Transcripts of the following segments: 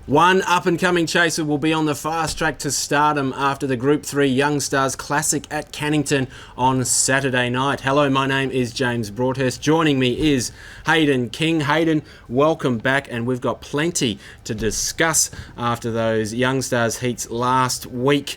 One up-and-coming chaser will be on the fast track to stardom after the Group 3 Young Stars Classic at Cannington on Saturday night. Hello, my name is James Broadhurst. Joining me is Hayden King. Hayden, welcome back, and we've got plenty to discuss after those Young Stars heats last week.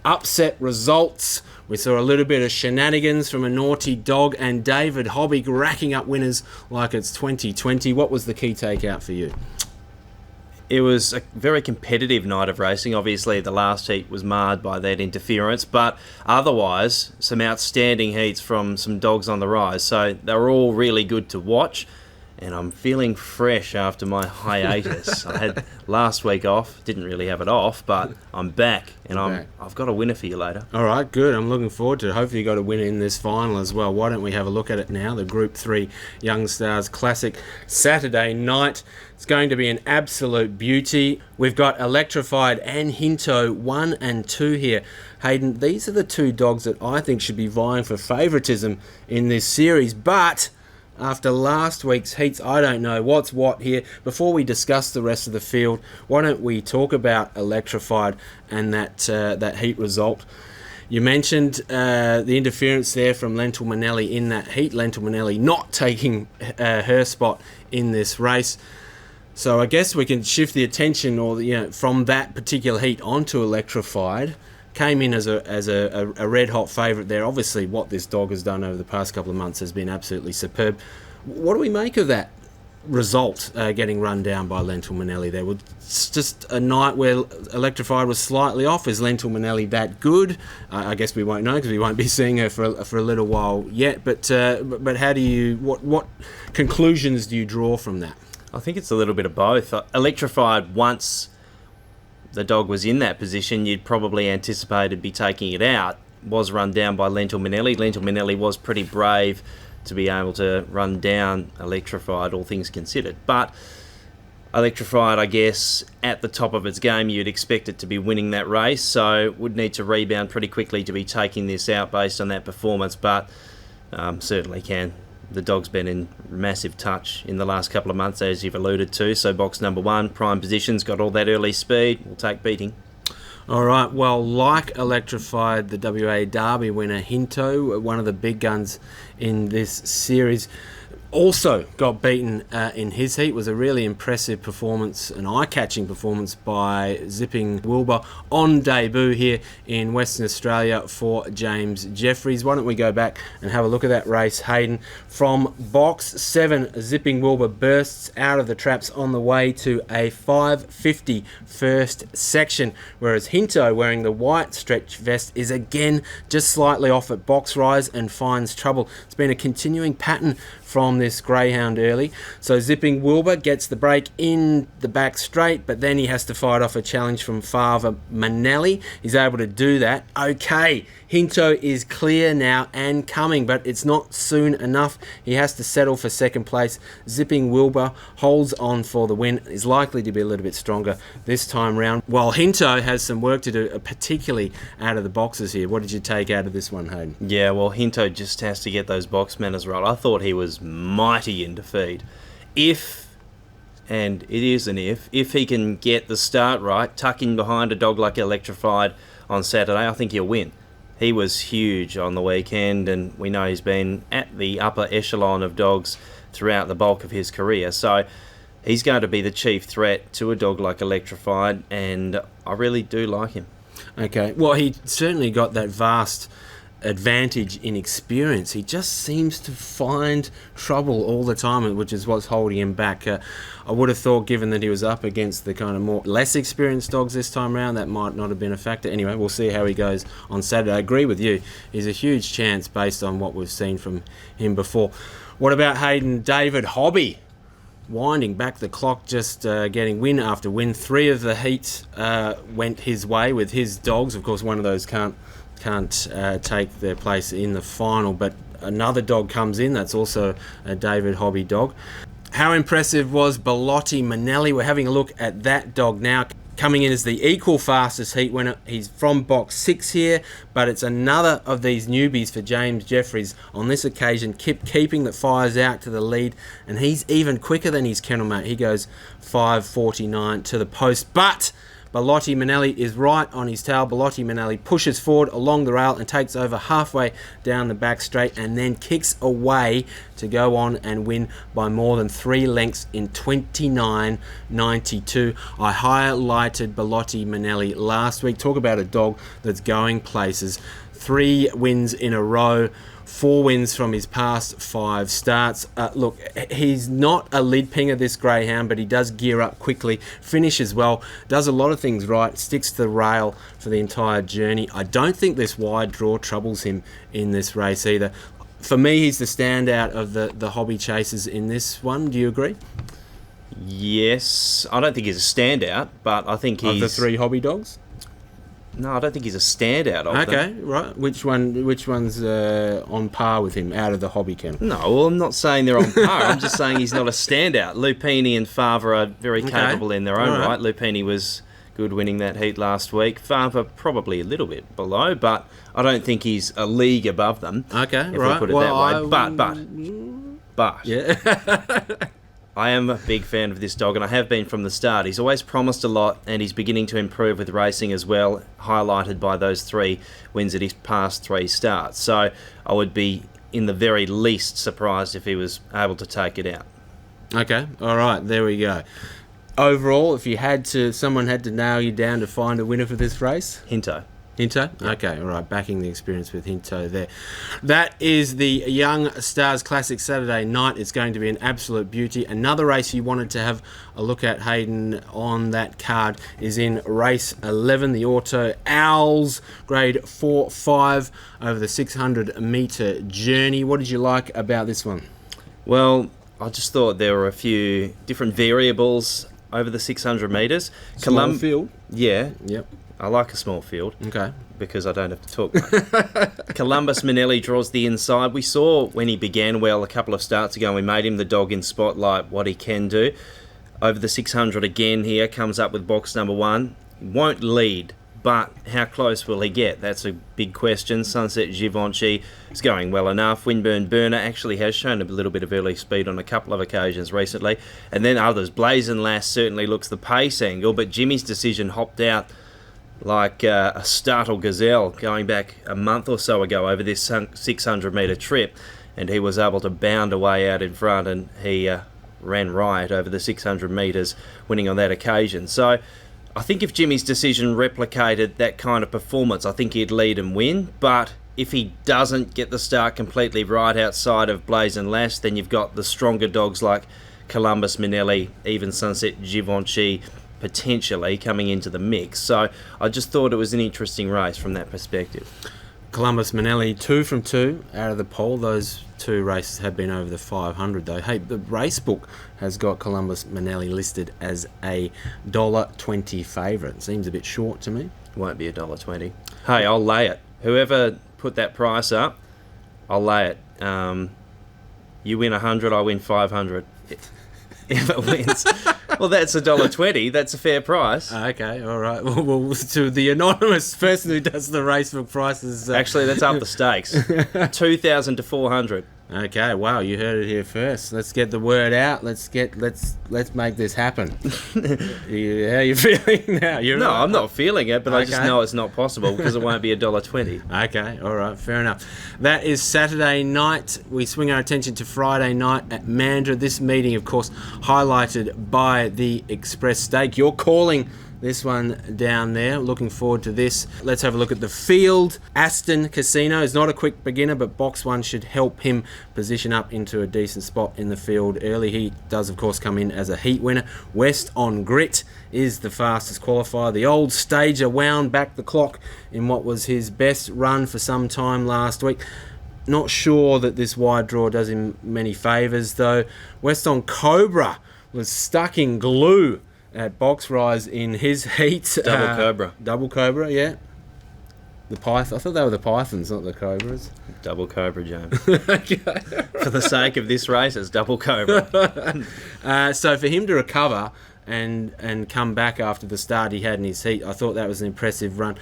Upset results. We saw a little bit of shenanigans from a naughty dog, and David Hobby racking up winners like it's 2020. What was the key takeout for you? It was a very competitive night of racing. Obviously, the last heat was marred by that interference, but otherwise, some outstanding heats from some dogs on the rise. So they were all really good to watch, and I'm feeling fresh after my hiatus. I had last week off, didn't really have it off, but I'm back, and I've got a winner for you later. All right, good. I'm looking forward to it. Hopefully you got a winner in this final as well. Why don't we have a look at it now? The Group 3 Young Stars Classic Saturday night. It's going to be an absolute beauty. We've got Electrified and Hinto 1 and 2 here. Hayden, these are the two dogs that I think should be vying for favouritism in this series, but after last week's heats, I don't know what's what here. Before we discuss the rest of the field, why don't we talk about Electrified and that heat result? You mentioned the interference there from Lentil Manelli in that heat. Lentil Manelli not taking her spot in this race. So I guess we can shift the attention, from that particular heat onto Electrified. Came in as a red hot favourite there. Obviously, what this dog has done over the past couple of months has been absolutely superb. What do we make of that result, getting run down by Lentil Manelli there? It's just a night where Electrified was slightly off. Is Lentil Manelli that good? I guess we won't know because we won't be seeing her for a little while yet. But how do you what conclusions do you draw from that? I think it's a little bit of both. Electrified, once the dog was in that position, you'd probably anticipated be taking it out, was run down by Lentil Manelli. Lentil Manelli was pretty brave to be able to run down Electrified, all things considered. But Electrified, I guess, at the top of its game, you'd expect it to be winning that race, so would need to rebound pretty quickly to be taking this out based on that performance, but certainly can. The dog's been in massive touch in the last couple of months, as you've alluded to. So box number 1, prime position's got all that early speed. We'll take beating. All right, well, like Electrified, the WA Derby winner Hinto, one of the big guns in this series, also got beaten in his heat. Was a really impressive performance, an eye-catching performance by Zipping Wilbur on debut here in Western Australia for James Jeffries. Why don't we go back and have a look at that race, Hayden? From box 7, Zipping Wilbur bursts out of the traps on the way to a 5:50 first section, whereas Hinto, wearing the white stretch vest, is again just slightly off at box rise and finds trouble. It's been a continuing pattern from this greyhound early. So Zipping Wilbur gets the break in the back straight, but then he has to fight off a challenge from Father Manelli. He's able to do that. Okay, Hinto is clear now and coming, but it's not soon enough. He has to settle for second place. Zipping Wilbur holds on for the win, is likely to be a little bit stronger this time round, while Hinto has some work to do, particularly out of the boxes here. What did you take out of this one, Hayden? Yeah, well, Hinto just has to get those box manners right. I thought he was mighty in defeat. If he can get the start right, tuck in behind a dog like Electrified on Saturday, I think he'll win. He was huge on the weekend, and we know he's been at the upper echelon of dogs throughout the bulk of his career. So he's going to be the chief threat to a dog like Electrified, and I really do like him. Okay, well, he certainly got that vast advantage in experience. He just seems to find trouble all the time, which is what's holding him back. I would have thought, given that he was up against the kind of more less experienced dogs this time around, that might not have been a factor. Anyway, we'll see how he goes on Saturday. I agree with you. He's a huge chance based on what we've seen from him before. What about Hayden? David Hobby winding back the clock, just getting win after win. 3 of the heats went his way with his dogs. Of course, one of those can't take their place in the final, but another dog comes in. That's also a David Hobby dog. How impressive was Bellotti Manelli? We're having a look at that dog now. Coming in as the equal fastest heat winner. He's from box 6 here, but it's another of these newbies for James Jeffries. On this occasion, keeping that fires out to the lead, and he's even quicker than his kennel mate. He goes 5:49 to the post, but Bellotti Manelli is right on his tail. Bellotti Manelli pushes forward along the rail and takes over halfway down the back straight, and then kicks away to go on and win by more than 3 lengths in 29.92. I highlighted Bellotti Manelli last week. Talk about a dog that's going places. 3 wins in a row. 4 wins from his past 5 starts. Look, he's not a lead pinger, this greyhound, but he does gear up quickly, finishes well, does a lot of things right, sticks to the rail for the entire journey. I don't think this wide draw troubles him in this race either. For me, he's the standout of the hobby chasers in this one. Do you agree? Yes. I don't think he's a standout, but I think he's... Of the 3 hobby dogs? No, I don't think he's a standout of them. Okay, right. Which one's on par with him out of the hobby kennel? No, well, I'm not saying they're on par. I'm just saying he's not a standout. Lupini and Fava are very capable in their own right. Lupini was good winning that heat last week. Fava probably a little bit below, but I don't think he's a league above them. Okay, if right. we put it that way. But yeah. I am a big fan of this dog, and I have been from the start. He's always promised a lot, and he's beginning to improve with racing as well, highlighted by those 3 wins at his past 3 starts. So I would be, in the very least, surprised if he was able to take it out. Okay, all right, there we go. Overall, if someone had to nail you down to find a winner for this race? Hinto. Hinto? Okay, all right, backing the experience with Hinto there. That is the Young Stars Classic Saturday night. It's going to be an absolute beauty. Another race you wanted to have a look at, Hayden, on that card is in race 11, the Auto Owls, grade 4-5 over the 600-metre journey. What did you like about this one? Well, I just thought there were a few different variables over the 600 metres. Small field? Yeah. Yep. I like a small field. Okay. Because I don't have to talk much. Columbus Manelli draws the inside. We saw when he began well a couple of starts ago, we made him the dog in spotlight, what he can do. Over the 600 again here, comes up with box number 1. Won't lead, but how close will he get? That's a big question. Sunset Givenchy is going well enough. Windburn Burner actually has shown a little bit of early speed on a couple of occasions recently. And then others. Blazing Lass certainly looks the pace angle, but Jimmy's Decision hopped out like a startled gazelle going back a month or so ago over this 600-metre trip, and he was able to bound away out in front, and he ran riot over the 600 metres, winning on that occasion. So I think if Jimmy's Decision replicated that kind of performance, I think he'd lead and win, but if he doesn't get the start completely right outside of Blazing Lass, then you've got the stronger dogs like Columbus Manelli, even Sunset Givenchy, potentially coming into the mix. So I just thought it was an interesting race from that perspective. Columbus Manelli, 2 from 2 out of the pole. Those 2 races have been over the 500 though. Hey, the race book has got Columbus Manelli listed as a $1.20 favourite. Seems a bit short to me. Won't be $1.20. Hey, I'll lay it. Whoever put that price up, I'll lay it. You win 100, I win 500. If it wins. Well, that's $1.20. That's a fair price. Okay, all right. Well, to the anonymous person who does the racebook prices... Actually, that's up the stakes. 2,000 to 400. Okay, wow, you heard it here first. Let's get the word out. Let's make this happen. How are you feeling now? I'm not feeling it, but okay. I just know it's not possible because it won't be $1.20. Okay, all right, fair enough. That is Saturday night. We swing our attention to Friday night at Mandurah. This meeting, of course, highlighted by the Express Stake. You're calling this one down there. Looking forward to this. Let's have a look at the field. Aston Casino is not a quick beginner, but box 1 should help him position up into a decent spot in the field early. He does, of course, come in as a heat winner. West on Grit is the fastest qualifier. The old stager wound back the clock in what was his best run for some time last week. Not sure that this wide draw does him many favours, though. West on Cobra was stuck in glue at box rise in his heat. Double Cobra, yeah. The python. I thought they were the pythons, not the cobras. Double Cobra, James. Okay. For the sake of this race, it's Double Cobra. So for him to recover and come back after the start he had in his heat. I thought that was an impressive run.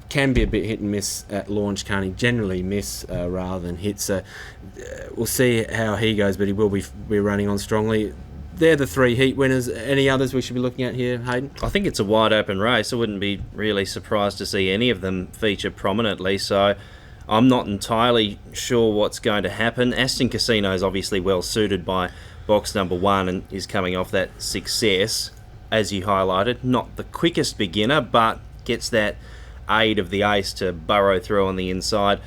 Can be a bit hit and miss at launch, can't he? Generally miss rather than hit. So we'll see how he goes, but he will be running on strongly. They're the 3 heat winners. Any others we should be looking at here, Hayden? I think it's a wide open race. I wouldn't be really surprised to see any of them feature prominently. So I'm not entirely sure what's going to happen. Aston Casino is obviously well suited by box number 1 and is coming off that success, as you highlighted. Not the quickest beginner, but gets that aid of the ace to burrow through on the inside.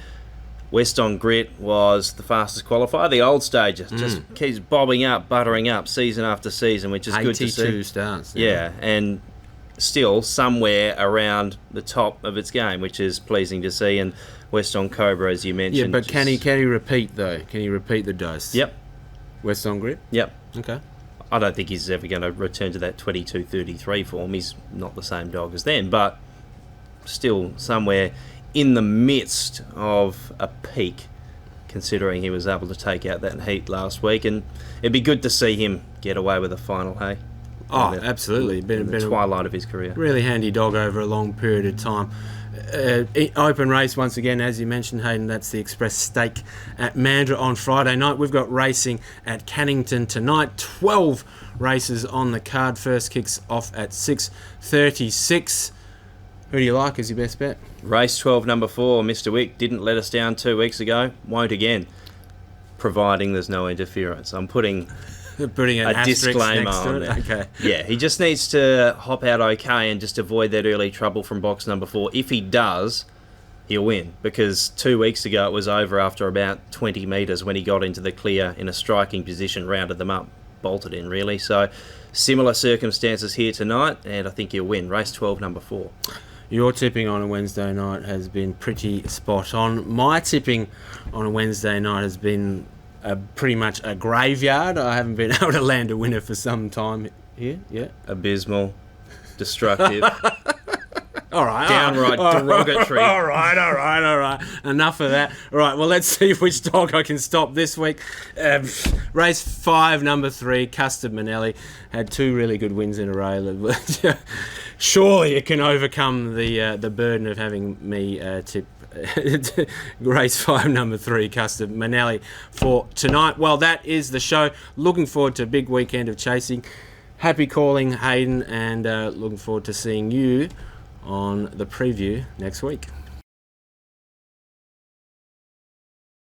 West on Grit was the fastest qualifier. The old stager just keeps bobbing up, buttering up season after season, which is good to see. 82 starts. Yeah, and still somewhere around the top of its game, which is pleasing to see. And West on Cobra, as you mentioned. Yeah, but can he repeat, though? Can he repeat the dose? Yep. West on Grit? Yep. Okay. I don't think he's ever going to return to that 22-33 form. He's not the same dog as then, but still somewhere in the midst of a peak, considering he was able to take out that heat last week, and it'd be good to see him get away with a final, hey? Oh, absolutely. Been the twilight of his career. Really handy dog over a long period of time. Open race once again, as you mentioned, Hayden. That's the Express Stake at Mandurah on Friday night. We've got racing at Cannington tonight. 12 races on the card. First kicks off at 6:36. Who do you like as your best bet? Race 12, number 4, Mr. Wick didn't let us down 2 weeks ago. Won't again, providing there's no interference. I'm putting an a disclaimer next to on it. there. Okay. Yeah, he just needs to hop out okay and just avoid that early trouble from box number 4. If he does, he'll win, because 2 weeks ago it was over after about 20 metres when he got into the clear in a striking position, rounded them up, bolted in really. So similar circumstances here tonight, and I think he'll win. Race 12, number 4. Your tipping on a Wednesday night has been pretty spot on. My tipping on a Wednesday night has been pretty much a graveyard. I haven't been able to land a winner for some time here. Yeah. Abysmal, destructive. All right. Downright derogatory. All right. Enough of that. All right, well, let's see which dog I can stop this week. Race 5, number 3, Custard Manelli, had 2 really good wins in a row. Surely it can overcome the burden of having me tip race 5, number 3, Custard Manelli for tonight. Well, that is the show. Looking forward to a big weekend of chasing. Happy calling, Hayden, and looking forward to seeing you on the preview next week.